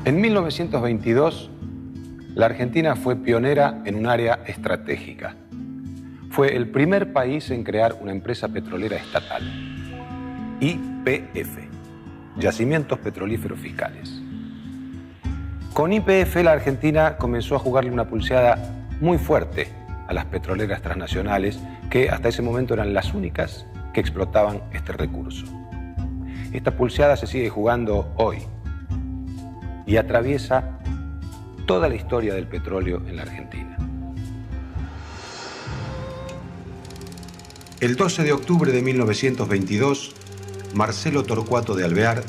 En 1922, la Argentina fue pionera en un área estratégica. Fue el primer país en crear una empresa petrolera estatal, YPF, Yacimientos Petrolíferos Fiscales. Con YPF, la Argentina comenzó a jugarle una pulseada muy fuerte a las petroleras transnacionales, que hasta ese momento eran las únicas que explotaban este recurso. Esta pulseada se sigue jugando hoy y atraviesa toda la historia del petróleo en la Argentina. El 12 de octubre de 1922, Marcelo Torcuato de Alvear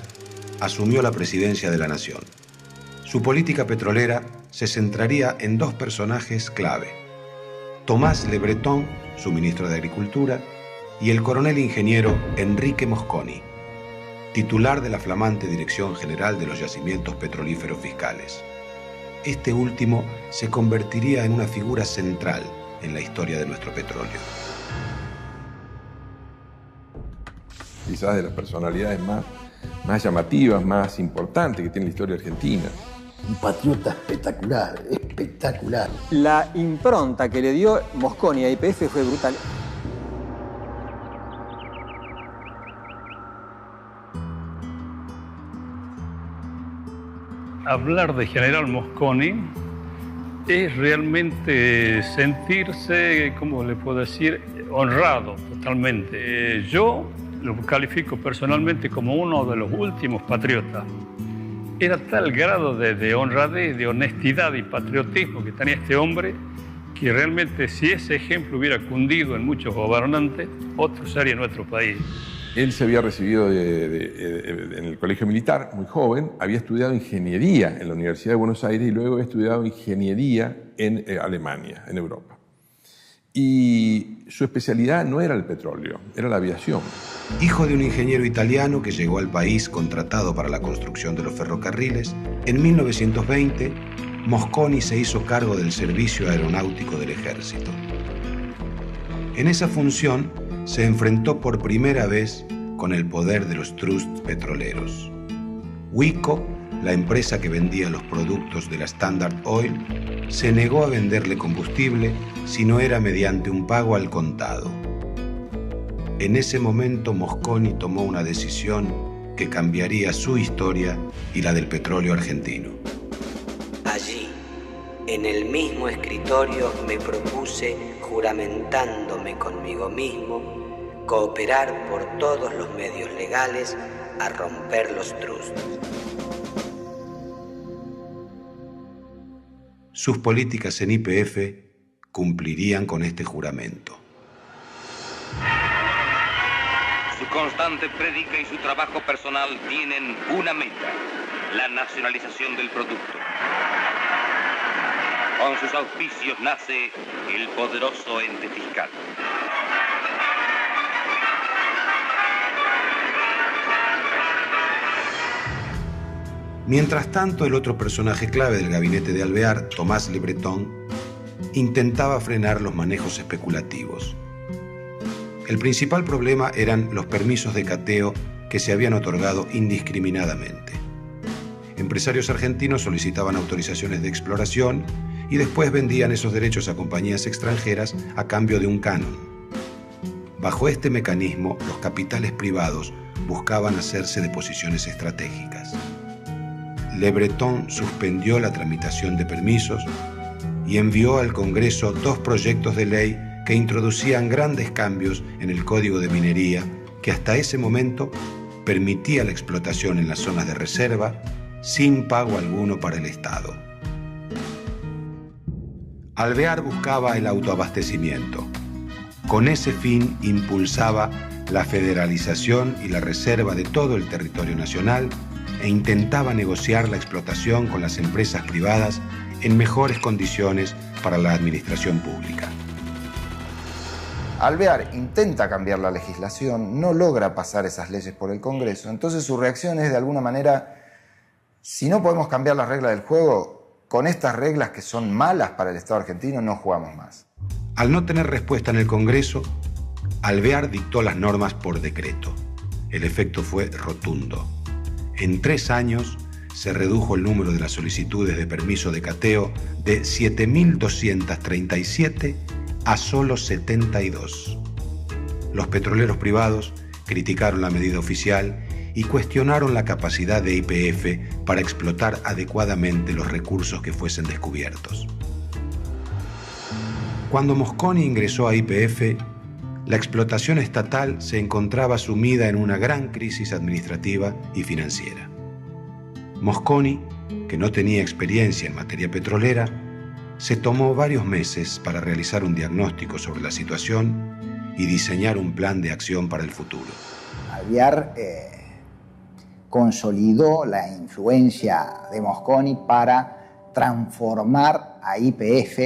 asumió la presidencia de la Nación. Su política petrolera se centraría en dos personajes clave: Tomás Le Breton, su ministro de Agricultura, y el coronel ingeniero Enrique Mosconi, titular de la flamante Dirección General de los Yacimientos Petrolíferos Fiscales. Este último se convertiría en una figura central en la historia de nuestro petróleo. Quizás de las personalidades más llamativas, más importantes que tiene la historia argentina. Un patriota espectacular, espectacular. La impronta que le dio Mosconi a YPF fue brutal. Hablar de General Mosconi es realmente sentirse, ¿cómo le puedo decir?, honrado totalmente. Yo lo califico personalmente como uno de los últimos patriotas. Era tal grado de honradez, de honestidad y patriotismo que tenía este hombre, que realmente si ese ejemplo hubiera cundido en muchos gobernantes, otro sería nuestro país. Él se había recibido en el colegio militar, muy joven, había estudiado ingeniería en la Universidad de Buenos Aires y luego había estudiado ingeniería en Alemania, en Europa. Y su especialidad no era el petróleo, era la aviación. Hijo de un ingeniero italiano que llegó al país contratado para la construcción de los ferrocarriles, en 1920, Mosconi se hizo cargo del servicio aeronáutico del ejército. En esa función se enfrentó por primera vez con el poder de los trusts petroleros. Huico, la empresa que vendía los productos de la Standard Oil, se negó a venderle combustible si no era mediante un pago al contado. En ese momento Mosconi tomó una decisión que cambiaría su historia y la del petróleo argentino. Allí, en el mismo escritorio, me propuse, juramentándome conmigo mismo, cooperar por todos los medios legales a romper los trusts. Sus políticas en YPF cumplirían con este juramento. Su constante prédica y su trabajo personal tienen una meta: la nacionalización del producto. Con sus auspicios nace el poderoso ente fiscal. Mientras tanto, el otro personaje clave del gabinete de Alvear, Tomás Le Breton, intentaba frenar los manejos especulativos. El principal problema eran los permisos de cateo que se habían otorgado indiscriminadamente. Empresarios argentinos solicitaban autorizaciones de exploración y después vendían esos derechos a compañías extranjeras a cambio de un canon. Bajo este mecanismo, los capitales privados buscaban hacerse de posiciones estratégicas. Le Breton suspendió la tramitación de permisos y envió al Congreso dos proyectos de ley que introducían grandes cambios en el Código de Minería que hasta ese momento permitía la explotación en las zonas de reserva sin pago alguno para el Estado. Alvear buscaba el autoabastecimiento. Con ese fin impulsaba la federalización y la reserva de todo el territorio nacional e intentaba negociar la explotación con las empresas privadas en mejores condiciones para la administración pública. Alvear intenta cambiar la legislación, no logra pasar esas leyes por el Congreso, entonces su reacción es de alguna manera: si no podemos cambiar las reglas del juego, con estas reglas que son malas para el Estado argentino no jugamos más. Al no tener respuesta en el Congreso, Alvear dictó las normas por decreto. El efecto fue rotundo. En 3 años se redujo el número de las solicitudes de permiso de cateo de 7.237 a solo 72. Los petroleros privados criticaron la medida oficial y cuestionaron la capacidad de YPF para explotar adecuadamente los recursos que fuesen descubiertos. Cuando Mosconi ingresó a YPF, la explotación estatal se encontraba sumida en una gran crisis administrativa y financiera. Mosconi, que no tenía experiencia en materia petrolera, se tomó varios meses para realizar un diagnóstico sobre la situación y diseñar un plan de acción para el futuro. Alvear consolidó la influencia de Mosconi para transformar a YPF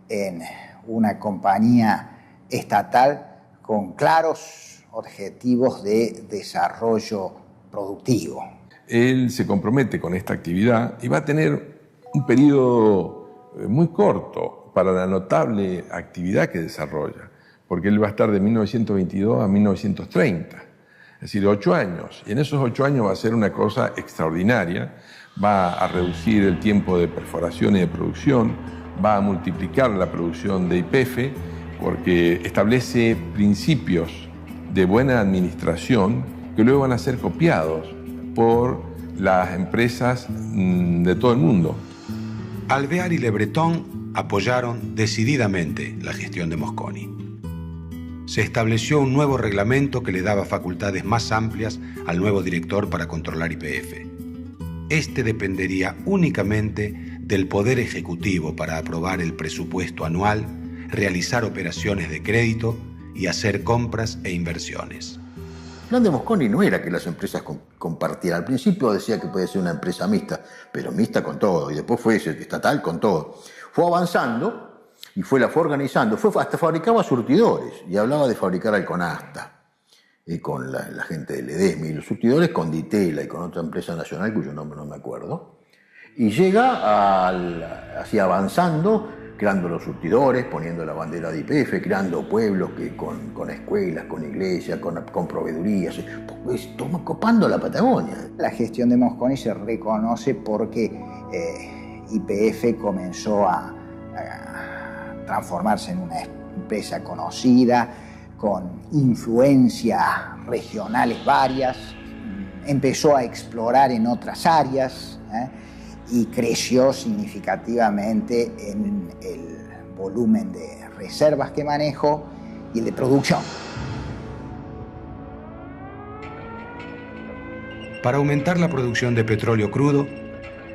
en una compañía estatal con claros objetivos de desarrollo productivo. Él se compromete con esta actividad y va a tener un periodo muy corto para la notable actividad que desarrolla, porque él va a estar de 1922 a 1930, es decir, 8 años. Y en esos 8 años va a hacer una cosa extraordinaria, va a reducir el tiempo de perforación y de producción, va a multiplicar la producción de YPF, porque establece principios de buena administración que luego van a ser copiados por las empresas de todo el mundo. Alvear y Le Breton apoyaron decididamente la gestión de Mosconi. Se estableció un nuevo reglamento que le daba facultades más amplias al nuevo director para controlar YPF. Este dependería únicamente del Poder Ejecutivo para aprobar el presupuesto anual, realizar operaciones de crédito y hacer compras e inversiones. El plan de Mosconi no era que las empresas compartieran. Al principio decía que podía ser una empresa mixta, pero mixta con todo, y después fue estatal con todo. Fue avanzando y la fue organizando, hasta fabricaba surtidores, y hablaba de fabricar Alconasta, con la gente del Edesmi, y los surtidores con Ditela y con otra empresa nacional cuyo nombre no me acuerdo. Y llega así avanzando, creando los surtidores, poniendo la bandera de YPF, creando pueblos con escuelas, con iglesias, con proveedurías, copando la Patagonia. La gestión de Mosconi se reconoce porque YPF comenzó a transformarse en una empresa conocida, con influencias regionales varias, empezó a explorar en otras áreas, y creció significativamente en el volumen de reservas que manejó y el de producción. Para aumentar la producción de petróleo crudo,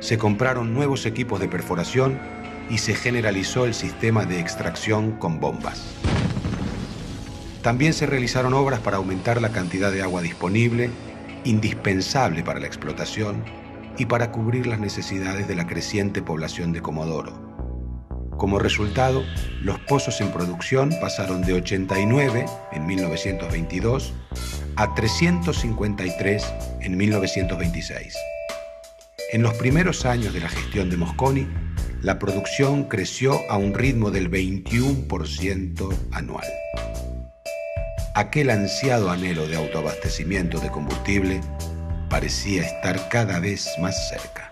se compraron nuevos equipos de perforación y se generalizó el sistema de extracción con bombas. También se realizaron obras para aumentar la cantidad de agua disponible, indispensable para la explotación, y para cubrir las necesidades de la creciente población de Comodoro. Como resultado, los pozos en producción pasaron de 89 en 1922 a 353 en 1926. En los primeros años de la gestión de Mosconi, la producción creció a un ritmo del 21% anual. Aquel ansiado anhelo de autoabastecimiento de combustible parecía estar cada vez más cerca.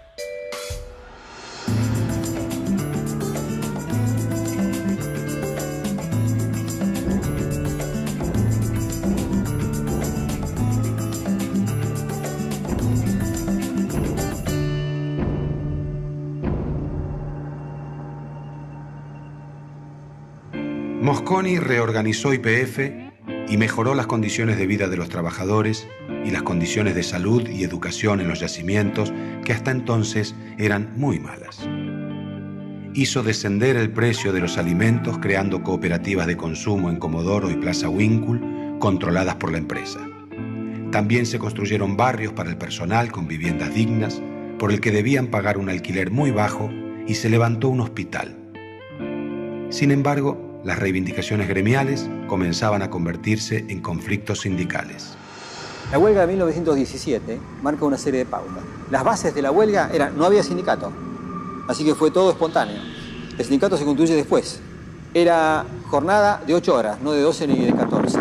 Mosconi reorganizó YPF y mejoró las condiciones de vida de los trabajadores y las condiciones de salud y educación en los yacimientos, que hasta entonces eran muy malas. Hizo descender el precio de los alimentos creando cooperativas de consumo en Comodoro y Plaza Winkle, controladas por la empresa. También se construyeron barrios para el personal con viviendas dignas, por el que debían pagar un alquiler muy bajo, y se levantó un hospital. Sin embargo, las reivindicaciones gremiales comenzaban a convertirse en conflictos sindicales. La huelga de 1917 marca una serie de pautas. Las bases de la huelga eran, no había sindicato, así que fue todo espontáneo. El sindicato se constituye después. Era jornada de 8 horas, no de 12 ni de 14.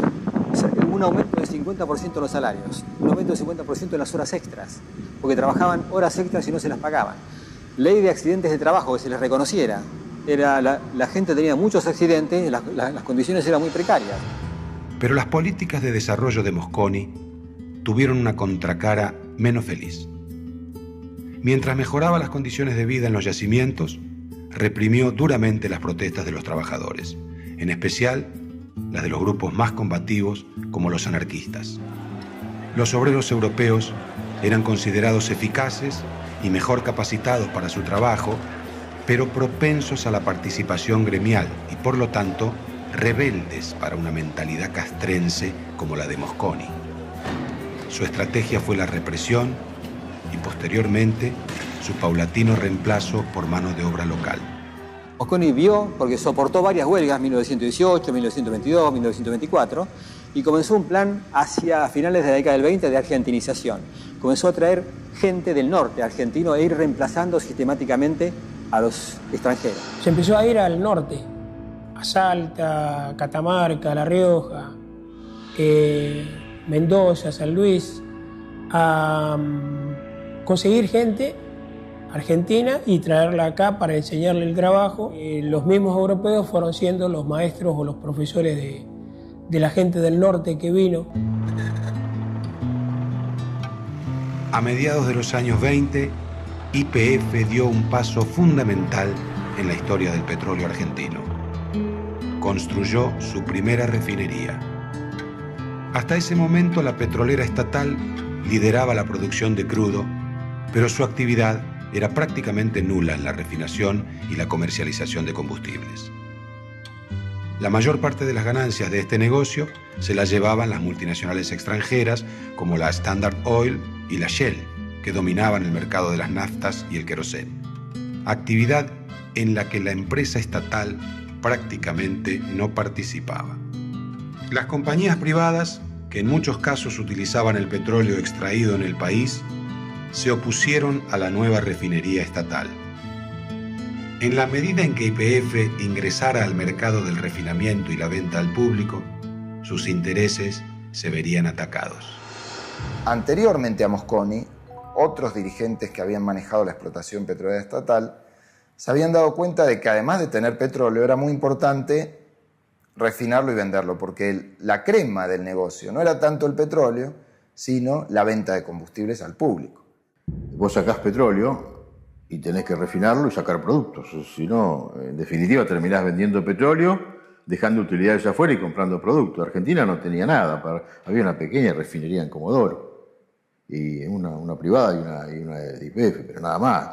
Un aumento del 50% en los salarios, un aumento del 50% en las horas extras. porque trabajaban horas extras y no se las pagaban. Ley de accidentes de trabajo, que se les reconociera. La gente tenía muchos accidentes, las condiciones eran muy precarias. Pero las políticas de desarrollo de Mosconi tuvieron una contracara menos feliz. Mientras mejoraba las condiciones de vida en los yacimientos, reprimió duramente las protestas de los trabajadores, en especial las de los grupos más combativos como los anarquistas. Los obreros europeos eran considerados eficaces y mejor capacitados para su trabajo, pero propensos a la participación gremial y por lo tanto rebeldes para una mentalidad castrense como la de Mosconi. Su estrategia fue la represión y posteriormente su paulatino reemplazo por mano de obra local. Mosconi vio, porque soportó varias huelgas, 1918, 1922, 1924, y comenzó un plan hacia finales de la década del 20 de argentinización. Comenzó a traer gente del norte argentino e ir reemplazando sistemáticamente a los extranjeros. Se empezó a ir al norte, a Salta, Catamarca, La Rioja, Mendoza, San Luis, a conseguir gente argentina y traerla acá para enseñarle el trabajo. Los mismos europeos fueron siendo los maestros o los profesores de la gente del norte que vino. A mediados de los años 20, YPF dio un paso fundamental en la historia del petróleo argentino. Construyó su primera refinería. Hasta ese momento la petrolera estatal lideraba la producción de crudo, pero su actividad era prácticamente nula en la refinación y la comercialización de combustibles. La mayor parte de las ganancias de este negocio se las llevaban las multinacionales extranjeras como la Standard Oil y la Shell, que dominaban el mercado de las naftas y el queroseno. Actividad en la que la empresa estatal prácticamente no participaba. Las compañías privadas, que en muchos casos utilizaban el petróleo extraído en el país, se opusieron a la nueva refinería estatal. En la medida en que YPF ingresara al mercado del refinamiento y la venta al público, sus intereses se verían atacados. Anteriormente a Mosconi, otros dirigentes que habían manejado la explotación petrolera estatal se habían dado cuenta de que además de tener petróleo era muy importante refinarlo y venderlo, porque la crema del negocio no era tanto el petróleo, sino la venta de combustibles al público. Vos sacás petróleo y tenés que refinarlo y sacar productos. Si no, en definitiva terminás vendiendo petróleo, dejando utilidades afuera y comprando productos. Argentina no tenía nada. Había una pequeña refinería en Comodoro, y una privada y una de YPF, pero nada más.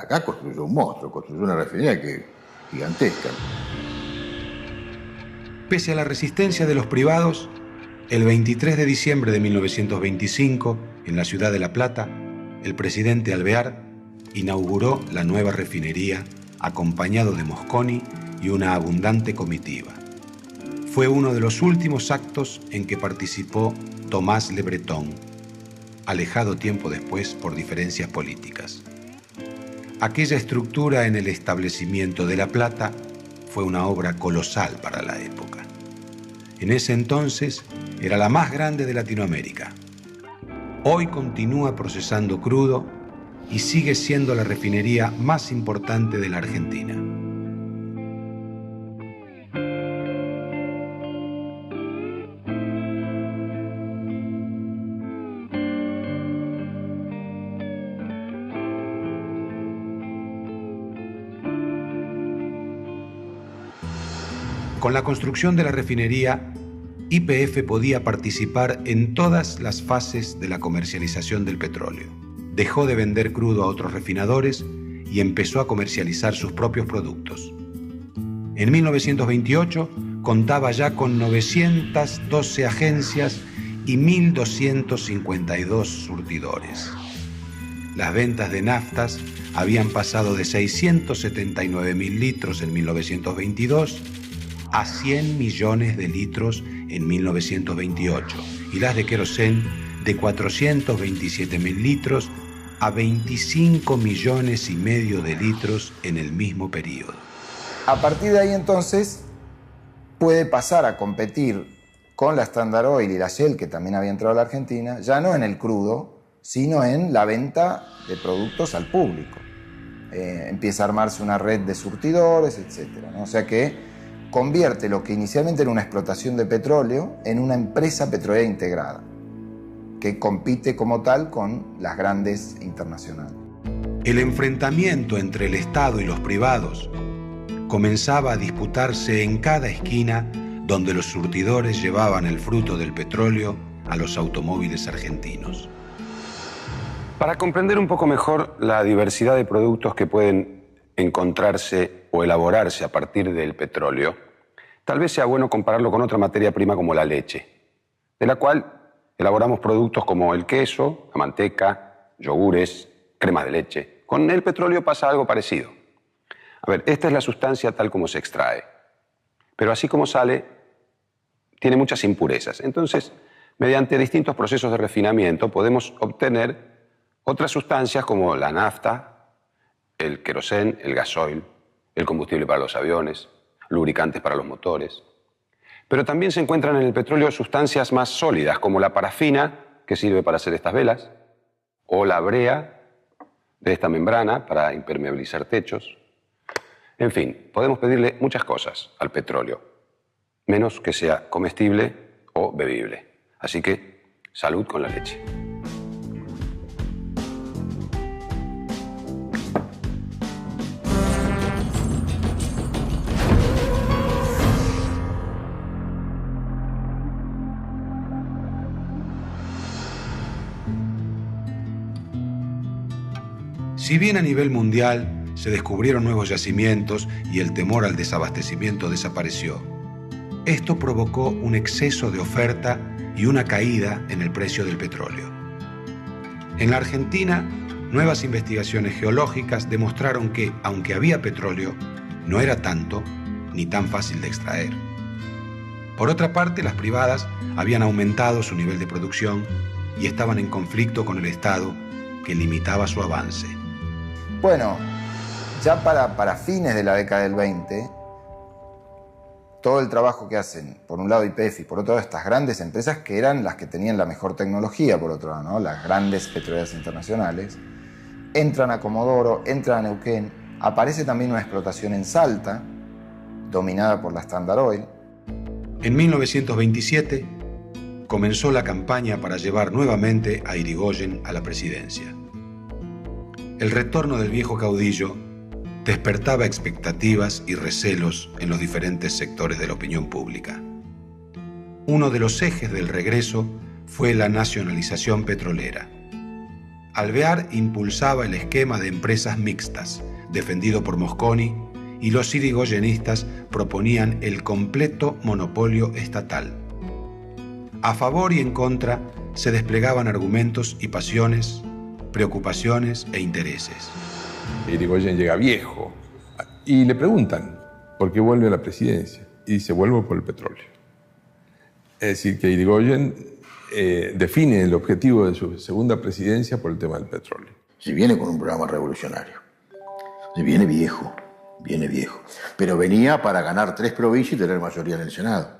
Acá construyó un monstruo, construyó una refinería gigantesca. Pese a la resistencia de los privados, el 23 de diciembre de 1925, en la ciudad de La Plata, el presidente Alvear inauguró la nueva refinería acompañado de Mosconi y una abundante comitiva. Fue uno de los últimos actos en que participó Tomás Le Breton, alejado tiempo después por diferencias políticas. Aquella estructura en el establecimiento de La Plata fue una obra colosal para la época. En ese entonces era la más grande de Latinoamérica. Hoy continúa procesando crudo y sigue siendo la refinería más importante de la Argentina. Con la construcción de la refinería, YPF podía participar en todas las fases de la comercialización del petróleo. Dejó de vender crudo a otros refinadores y empezó a comercializar sus propios productos. En 1928 contaba ya con 912 agencias y 1.252 surtidores. Las ventas de naftas habían pasado de 679.000 litros en 1922 a 100 millones de litros en 1928 y las de querosén de 427.000 litros a 25 millones y medio de litros en el mismo periodo. A partir de ahí entonces puede pasar a competir con la Standard Oil y la Shell, que también había entrado a la Argentina, ya no en el crudo, sino en la venta de productos al público. Empieza a armarse una red de surtidores, etc., ¿no? O sea que convierte lo que inicialmente era una explotación de petróleo en una empresa petrolera integrada, que compite como tal con las grandes internacionales. El enfrentamiento entre el Estado y los privados comenzaba a disputarse en cada esquina donde los surtidores llevaban el fruto del petróleo a los automóviles argentinos. Para comprender un poco mejor la diversidad de productos que pueden encontrarse o elaborarse a partir del petróleo, tal vez sea bueno compararlo con otra materia prima como la leche, de la cual elaboramos productos como el queso, la manteca, yogures, crema de leche. Con el petróleo pasa algo parecido. A ver, esta es la sustancia tal como se extrae, pero así como sale, tiene muchas impurezas. Entonces, mediante distintos procesos de refinamiento podemos obtener otras sustancias como la nafta, el querosén, el gasoil, el combustible para los aviones, lubricantes para los motores. Pero también se encuentran en el petróleo sustancias más sólidas, como la parafina, que sirve para hacer estas velas, o la brea de esta membrana para impermeabilizar techos. En fin, podemos pedirle muchas cosas al petróleo, menos que sea comestible o bebible. Así que, salud con la leche. Si bien a nivel mundial se descubrieron nuevos yacimientos y el temor al desabastecimiento desapareció, esto provocó un exceso de oferta y una caída en el precio del petróleo. En la Argentina, nuevas investigaciones geológicas demostraron que, aunque había petróleo, no era tanto ni tan fácil de extraer. Por otra parte, las privadas habían aumentado su nivel de producción y estaban en conflicto con el Estado, que limitaba su avance. Bueno, ya para fines de la década del 20, todo el trabajo que hacen, por un lado YPF y por otro lado estas grandes empresas, que eran las que tenían la mejor tecnología, por otro lado, ¿no? Las grandes petroleras internacionales, entran a Comodoro, entran a Neuquén, aparece también una explotación en Salta, dominada por la Standard Oil. En 1927 comenzó la campaña para llevar nuevamente a Irigoyen a la presidencia. El retorno del viejo caudillo despertaba expectativas y recelos en los diferentes sectores de la opinión pública. Uno de los ejes del regreso fue la nacionalización petrolera. Alvear impulsaba el esquema de empresas mixtas, defendido por Mosconi, y los irigoyenistas proponían el completo monopolio estatal. A favor y en contra se desplegaban argumentos y pasiones, preocupaciones e intereses. Irigoyen llega viejo y le preguntan por qué vuelve a la presidencia y dice: vuelvo por el petróleo. Es decir, que Irigoyen define el objetivo de su segunda presidencia por el tema del petróleo. Si viene con un programa revolucionario, si viene viejo, pero venía para ganar 3 provincias y tener mayoría en el Senado.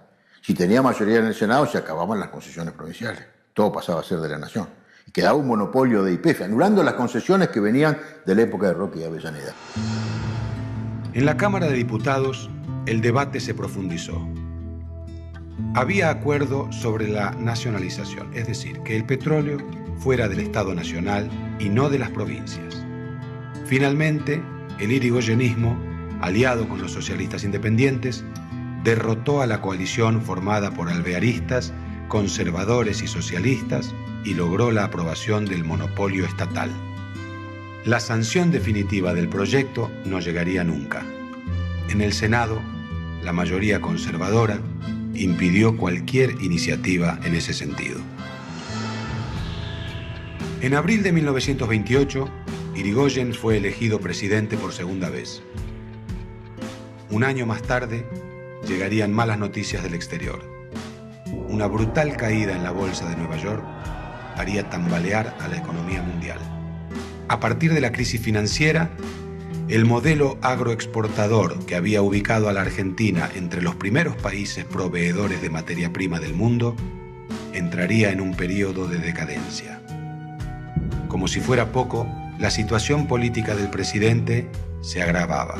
Si tenía mayoría en el Senado se acababan las concesiones provinciales, todo pasaba a ser de la nación. Y quedaba un monopolio de YPF, anulando las concesiones que venían de la época de Roque y Avellaneda. En la Cámara de Diputados, el debate se profundizó. Había acuerdo sobre la nacionalización, es decir, que el petróleo fuera del Estado Nacional y no de las provincias. Finalmente, el irigoyenismo, aliado con los socialistas independientes, derrotó a la coalición formada por alvearistas, conservadores y socialistas y logró la aprobación del monopolio estatal. La sanción definitiva del proyecto no llegaría nunca. En el Senado, la mayoría conservadora impidió cualquier iniciativa en ese sentido. En abril de 1928, Irigoyen fue elegido presidente por segunda vez. Un año más tarde, llegarían malas noticias del exterior. Una brutal caída en la bolsa de Nueva York haría tambalear a la economía mundial. A partir de la crisis financiera, el modelo agroexportador que había ubicado a la Argentina entre los primeros países proveedores de materia prima del mundo entraría en un periodo de decadencia. Como si fuera poco, la situación política del presidente se agravaba.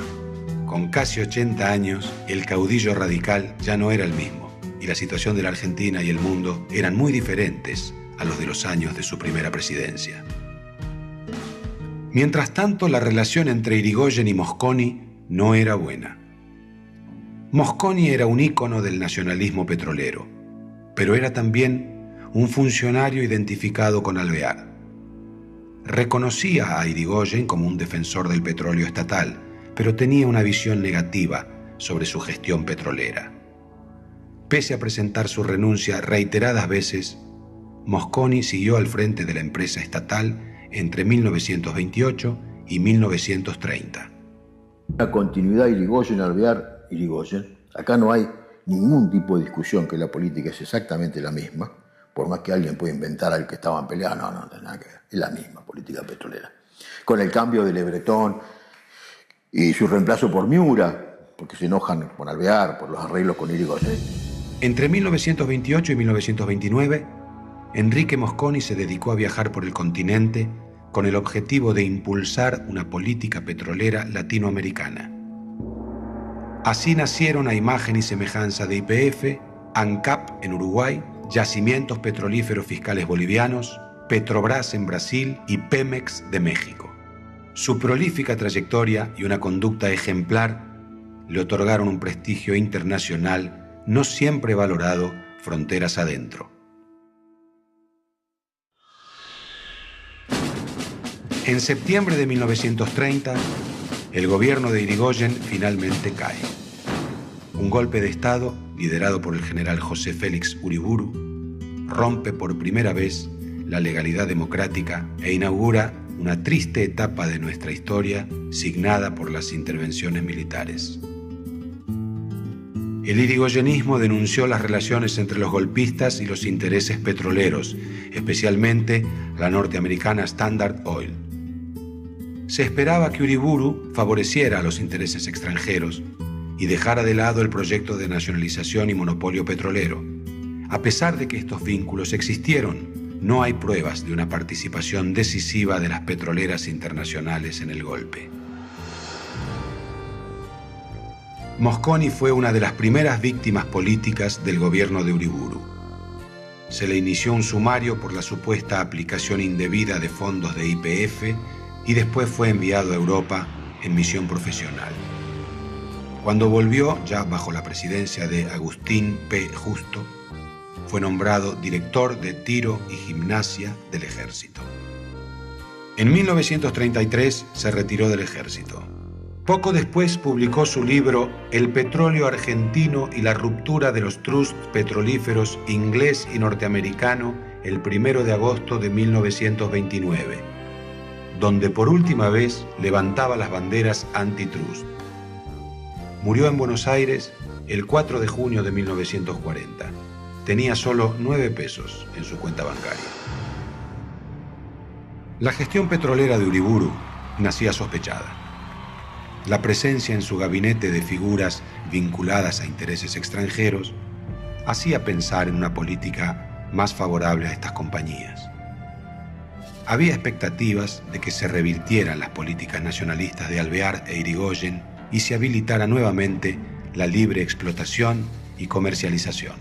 Con casi 80 años, el caudillo radical ya no era el mismo, y la situación de la Argentina y el mundo eran muy diferentes a los de los años de su primera presidencia. Mientras tanto, la relación entre Irigoyen y Mosconi no era buena. Mosconi era un ícono del nacionalismo petrolero, pero era también un funcionario identificado con Alvear. Reconocía a Irigoyen como un defensor del petróleo estatal, pero tenía una visión negativa sobre su gestión petrolera. Pese a presentar su renuncia reiteradas veces, Mosconi siguió al frente de la empresa estatal entre 1928 y 1930. La continuidad Irigoyen-Alvear, Irigoyen. Acá no hay ningún tipo de discusión que la política es exactamente la misma, por más que alguien pueda inventar al que estaban peleando, no tiene nada que ver, es la misma política petrolera. Con el cambio de Le Breton y su reemplazo por Miura, porque se enojan con Alvear por los arreglos con Irigoyen. Entre 1928 y 1929, Enrique Mosconi se dedicó a viajar por el continente con el objetivo de impulsar una política petrolera latinoamericana. Así nacieron a imagen y semejanza de YPF, ANCAP en Uruguay, Yacimientos Petrolíferos Fiscales Bolivianos, Petrobras en Brasil y Pemex de México. Su prolífica trayectoria y una conducta ejemplar le otorgaron un prestigio internacional no siempre valorado fronteras adentro. En septiembre de 1930, el gobierno de Irigoyen finalmente cae. Un golpe de Estado, liderado por el general José Félix Uriburu, rompe por primera vez la legalidad democrática e inaugura una triste etapa de nuestra historia signada por las intervenciones militares. El irigoyenismo denunció las relaciones entre los golpistas y los intereses petroleros, especialmente la norteamericana Standard Oil. Se esperaba que Uriburu favoreciera a los intereses extranjeros y dejara de lado el proyecto de nacionalización y monopolio petrolero. A pesar de que estos vínculos existieron, no hay pruebas de una participación decisiva de las petroleras internacionales en el golpe. Mosconi fue una de las primeras víctimas políticas del gobierno de Uriburu. Se le inició un sumario por la supuesta aplicación indebida de fondos de YPF y después fue enviado a Europa en misión profesional. Cuando volvió, ya bajo la presidencia de Agustín P. Justo, fue nombrado director de tiro y gimnasia del ejército. En 1933 se retiró del ejército. Poco después publicó su libro El petróleo argentino y la ruptura de los trusts petrolíferos inglés y norteamericano el 1 de agosto de 1929, donde por última vez levantaba las banderas antitrust. Murió en Buenos Aires el 4 de junio de 1940. Tenía solo 9 pesos en su cuenta bancaria. La gestión petrolera de Uriburu nacía sospechada. La presencia en su gabinete de figuras vinculadas a intereses extranjeros hacía pensar en una política más favorable a estas compañías. Había expectativas de que se revirtieran las políticas nacionalistas de Alvear e Irigoyen y se habilitara nuevamente la libre explotación y comercialización.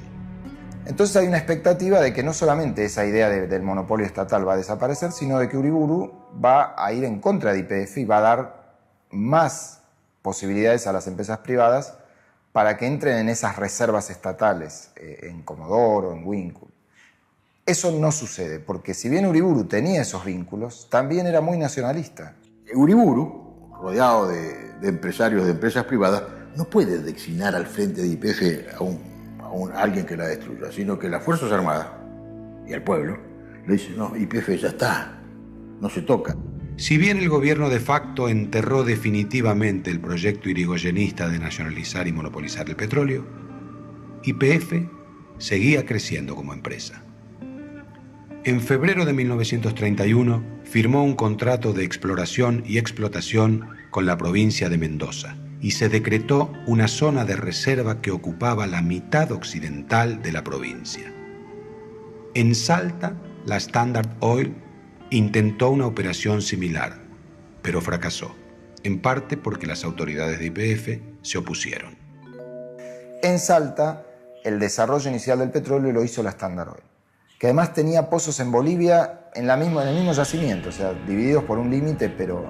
Entonces hay una expectativa de que no solamente esa idea del monopolio estatal va a desaparecer, sino de que Uriburu va a ir en contra de YPF y va a dar más posibilidades a las empresas privadas para que entren en esas reservas estatales, en Comodoro, en Winkle. Eso no sucede, porque si bien Uriburu tenía esos vínculos, también era muy nacionalista. Uriburu, rodeado de empresarios de empresas privadas, no puede designar al frente de YPF a alguien que la destruya, sino que las Fuerzas Armadas y al pueblo le dicen, no, YPF ya está, no se toca. Si bien el gobierno de facto enterró definitivamente el proyecto irigoyenista de nacionalizar y monopolizar el petróleo, YPF seguía creciendo como empresa. En febrero de 1931 firmó un contrato de exploración y explotación con la provincia de Mendoza y se decretó una zona de reserva que ocupaba la mitad occidental de la provincia. En Salta, la Standard Oil intentó una operación similar, pero fracasó, en parte porque las autoridades de YPF se opusieron. En Salta, el desarrollo inicial del petróleo lo hizo la Standard Oil, que además tenía pozos en Bolivia en el mismo yacimiento, o sea, divididos por un límite, pero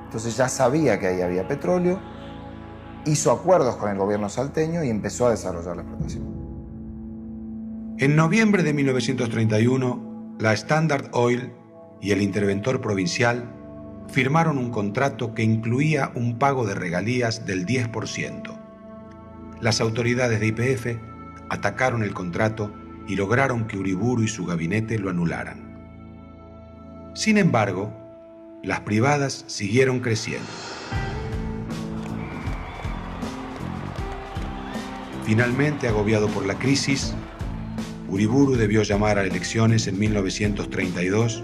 entonces ya sabía que ahí había petróleo, hizo acuerdos con el gobierno salteño y empezó a desarrollar la explotación. En noviembre de 1931, la Standard Oil y el interventor provincial firmaron un contrato que incluía un pago de regalías del 10%. Las autoridades de YPF atacaron el contrato y lograron que Uriburu y su gabinete lo anularan. Sin embargo, las privadas siguieron creciendo. Finalmente, agobiado por la crisis, Uriburu debió llamar a elecciones en 1932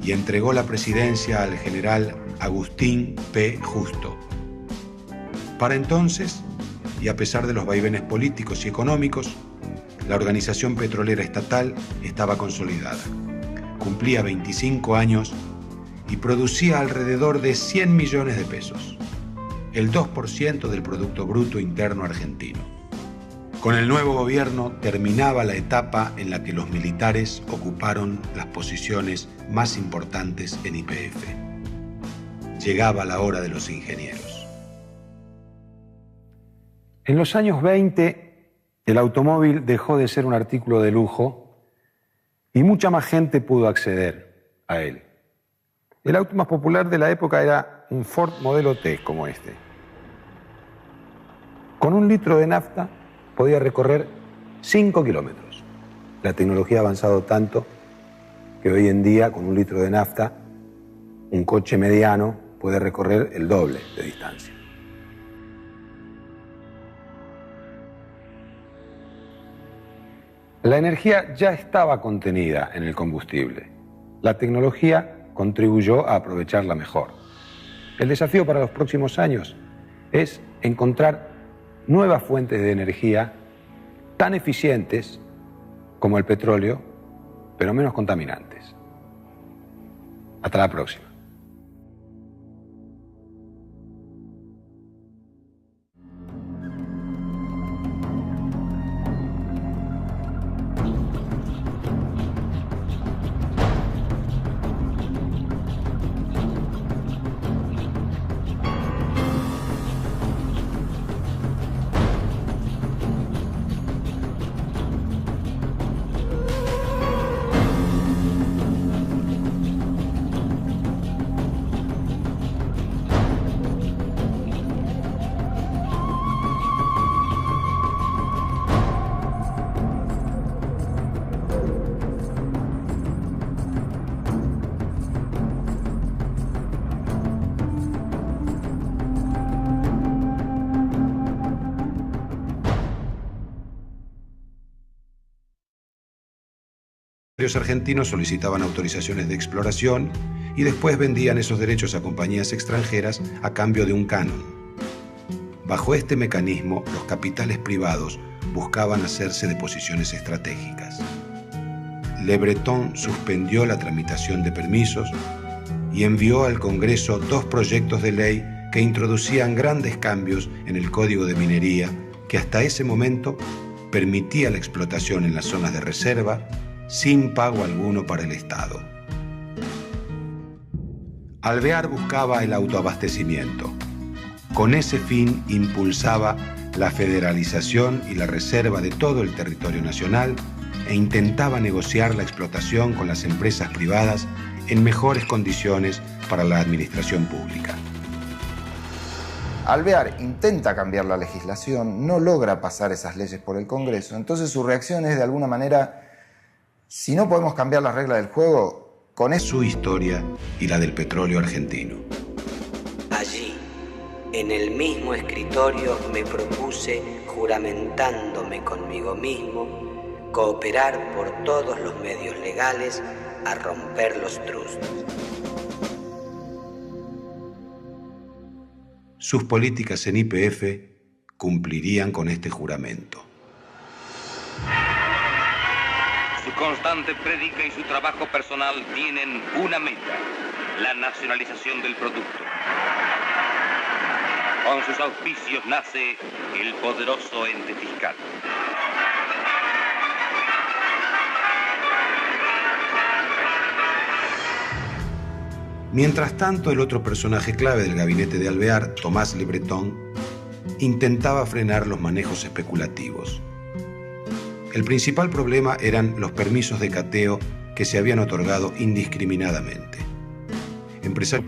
y entregó la presidencia al general Agustín P. Justo. Para entonces, y a pesar de los vaivenes políticos y económicos, la organización petrolera estatal estaba consolidada. Cumplía 25 años y producía alrededor de 100 millones de pesos, el 2% del Producto Bruto Interno argentino. Con el nuevo gobierno terminaba la etapa en la que los militares ocuparon las posiciones más importantes en YPF. Llegaba la hora de los ingenieros. En los años 20, el automóvil dejó de ser un artículo de lujo y mucha más gente pudo acceder a él. El auto más popular de la época era un Ford Modelo T como este. Con 1 litro de nafta podía recorrer 5 kilómetros. La tecnología ha avanzado tanto que hoy en día, con 1 litro de nafta, un coche mediano puede recorrer el doble de distancia. La energía ya estaba contenida en el combustible. La tecnología contribuyó a aprovecharla mejor. El desafío para los próximos años es encontrar nuevas fuentes de energía tan eficientes como el petróleo, pero menos contaminantes. Hasta la próxima. Los argentinos solicitaban autorizaciones de exploración y después vendían esos derechos a compañías extranjeras a cambio de un canon. Bajo este mecanismo, los capitales privados buscaban hacerse de posiciones estratégicas. Le Breton suspendió la tramitación de permisos y envió al Congreso 2 proyectos de ley que introducían grandes cambios en el Código de Minería que hasta ese momento permitía la explotación en las zonas de reserva sin pago alguno para el Estado. Alvear buscaba el autoabastecimiento. Con ese fin impulsaba la federalización y la reserva de todo el territorio nacional e intentaba negociar la explotación con las empresas privadas en mejores condiciones para la administración pública. Alvear intenta cambiar la legislación, no logra pasar esas leyes por el Congreso, entonces su reacción es de alguna manera: si no podemos cambiar las reglas del juego, con eso... Su historia y la del petróleo argentino. Allí, en el mismo escritorio, me propuse, juramentándome conmigo mismo, cooperar por todos los medios legales a romper los trusts. Sus políticas en YPF cumplirían con este juramento. Su constante prédica y su trabajo personal tienen una meta: la nacionalización del producto. Con sus auspicios nace el poderoso ente fiscal. Mientras tanto, el otro personaje clave del gabinete de Alvear, Tomás Le Breton, intentaba frenar los manejos especulativos. El principal problema eran los permisos de cateo que se habían otorgado indiscriminadamente.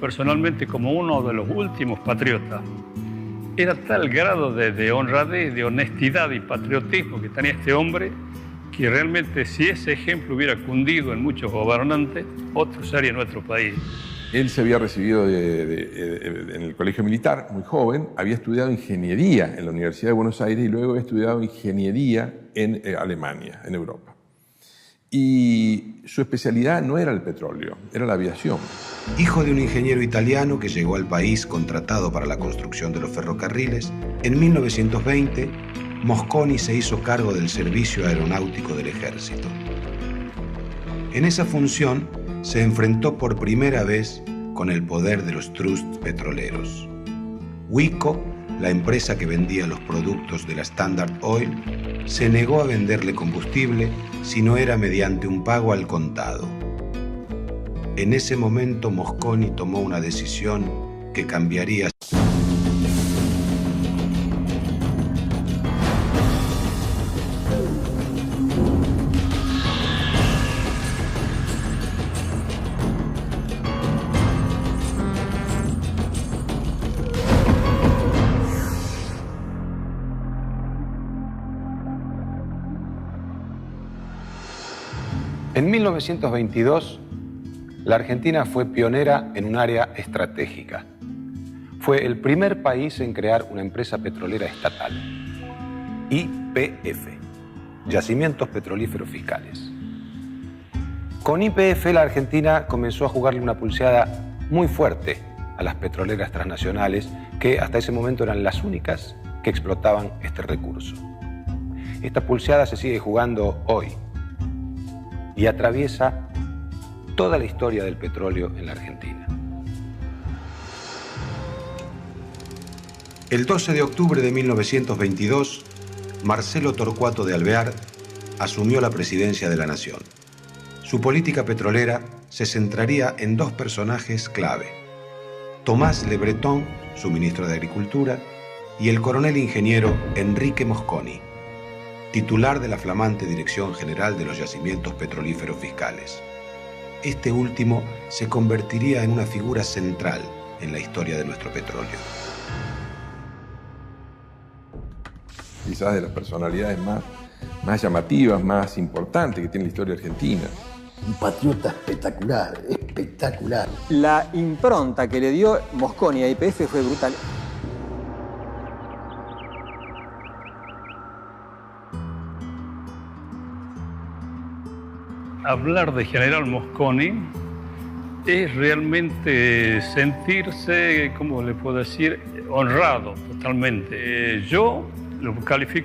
Personalmente, como uno de los últimos patriotas, era tal grado de honradez, de honestidad y patriotismo que tenía este hombre, que realmente si ese ejemplo hubiera cundido en muchos gobernantes, otro sería nuestro país. Él se había recibido en el colegio militar, muy joven, había estudiado ingeniería en la Universidad de Buenos Aires y luego había estudiado ingeniería en Alemania, en Europa. Y su especialidad no era el petróleo, era la aviación. Hijo de un ingeniero italiano que llegó al país contratado para la construcción de los ferrocarriles, en 1920 Mosconi se hizo cargo del servicio aeronáutico del ejército. En esa función se enfrentó por primera vez con el poder de los trusts petroleros. Wico, la empresa que vendía los productos de la Standard Oil, se negó a venderle combustible si no era mediante un pago al contado. En ese momento Mosconi tomó una decisión que cambiaría. En 1922, la Argentina fue pionera en un área estratégica. Fue el primer país en crear una empresa petrolera estatal, YPF, Yacimientos Petrolíferos Fiscales. Con YPF, la Argentina comenzó a jugarle una pulseada muy fuerte a las petroleras transnacionales, que hasta ese momento eran las únicas que explotaban este recurso. Esta pulseada se sigue jugando hoy y atraviesa toda la historia del petróleo en la Argentina. El 12 de octubre de 1922, Marcelo Torcuato de Alvear asumió la presidencia de la Nación. Su política petrolera se centraría en dos personajes clave: Tomás Le Breton, su ministro de Agricultura, y el coronel ingeniero Enrique Mosconi, titular de la flamante Dirección General de los Yacimientos Petrolíferos Fiscales. Este último se convertiría en una figura central en la historia de nuestro petróleo. Quizás de las personalidades más llamativas, más importantes que tiene la historia argentina. Un patriota espectacular, espectacular. La impronta que le dio Mosconi a YPF fue brutal. Hablar de General Mosconi es realmente sentirse, ¿cómo le puedo decir?, honrado totalmente. Yo lo califico